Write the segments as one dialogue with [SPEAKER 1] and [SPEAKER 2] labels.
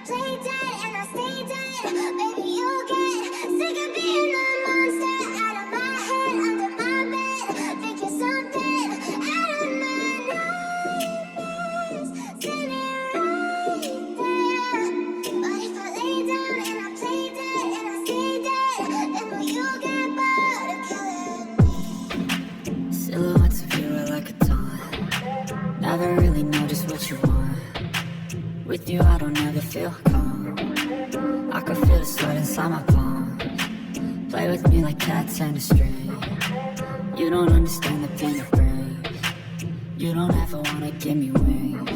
[SPEAKER 1] play dead and I stay dead. Baby, you'll get sick of being the monster out of my head, under my bed. Think you're something out of my nightmares. Standing right there. But if I lay down and I play dead and I stay dead, then will you get bored of killing me?
[SPEAKER 2] Silhouettes of you are like a taunt. Never really know just what you want. With you I don't ever feel calm. I can feel the sweat inside my palm. Play with me like cats and a string. You don't understand the pain it brings. You don't ever wanna give me wings.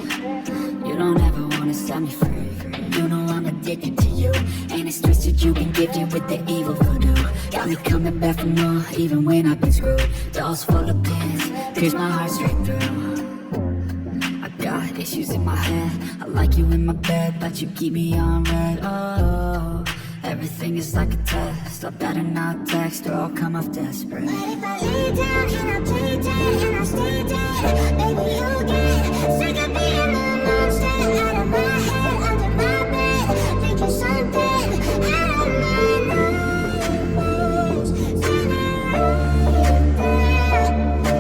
[SPEAKER 2] You don't ever wanna set me free. You know I'm addicted to you, and it's twisted. You've been gifted with the evil voodoo. Got me coming back for more, even when I've been screwed. Dolls full of pins, pierce my heart straight through. Got issues in my head. I like you in my bed, but you keep me on red. Oh, everything is like a test. I better not text or I'll come off desperate.
[SPEAKER 1] But if I lay down and I play dead and I stay dead, baby, you'll get sick of being the monster out of my head, under my bed. Think you're something out of my nightmares. Standing right there.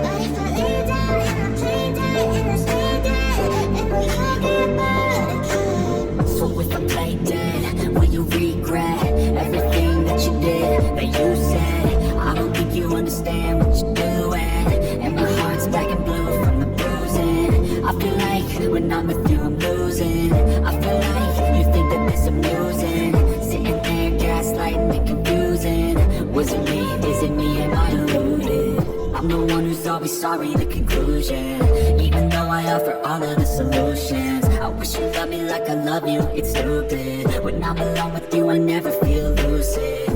[SPEAKER 1] But if I lay down and I play dead and I stay dead, then will you get bored of killing me?
[SPEAKER 2] So if I play dead, will you regret everything that you did, that you said? I don't think you understand what you're doing, and my heart's black and blue from the bruising. I feel like when I'm with you I'm losing. I feel like you think that this amusing, sitting there gaslighting and confusing. Was it me? Is it me? Am I deluded? I'm the one who's always sorry, the conclusion. Even though I offer all of the solutions, I wish you loved me like I love you, it's stupid. When I'm alone with you I never feel lucid.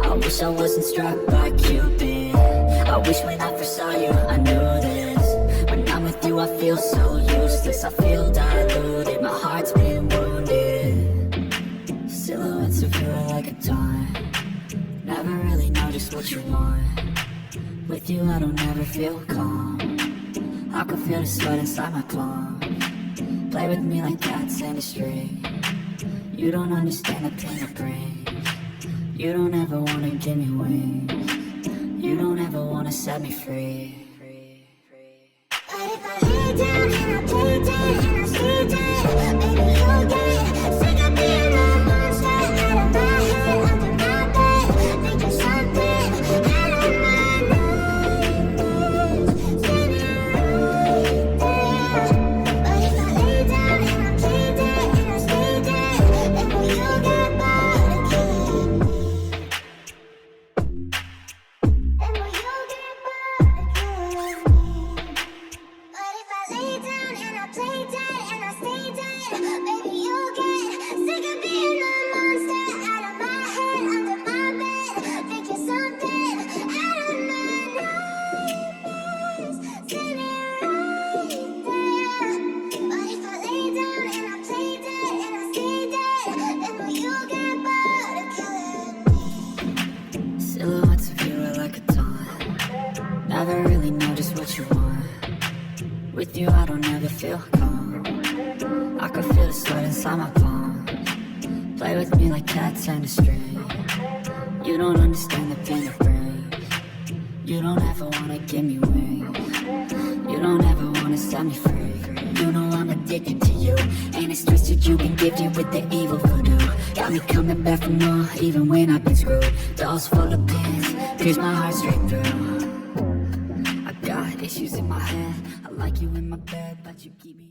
[SPEAKER 2] I wish I wasn't struck by Cupid. I wish when I first saw you I knew this. When I'm with you I feel so useless. I feel diluted, my heart's been wounded. Silhouettes of you are like a taunt. Never really know just what you want. With you I don't ever feel calm. I can feel the sweat inside my palm. Play with me like cats and a string. You don't understand the pain it brings. You don't ever wanna give me wings. You don't ever wanna set me free.
[SPEAKER 1] But if I lay down and I play dead and I stay dead, baby, you'll get sick of being the monster out of my head, under my bed. Think you're something out of my nightmares. Standing right there. But if I lay down and I play dead and I stay dead, then will you get bored of killing me? Then will you get bored of killing me? But if I lay down and I play dead and I stay dead, baby, you'll get sick of being the monster out of my head, under my bed. Think you're something out of my nightmares. Standing right there. But if I lay down and I play dead and I stay dead, then will you get bored of killing me?
[SPEAKER 2] Silhouettes of you are like a taunt. Never really know just what you want. With you I don't ever feel calm. I can feel the sweat inside my palm. Play with me like cats and a string. You don't understand the pain it brings. You don't ever wanna give me wings. You don't ever wanna set me free. You know I'm addicted to you, and it's twisted. You've been gifted with the evil voodoo. Got me coming back for more, even when I've been screwed. Dolls full of pins, pierce my heart straight through. I got issues in my head. I like you in my bed, but you keep me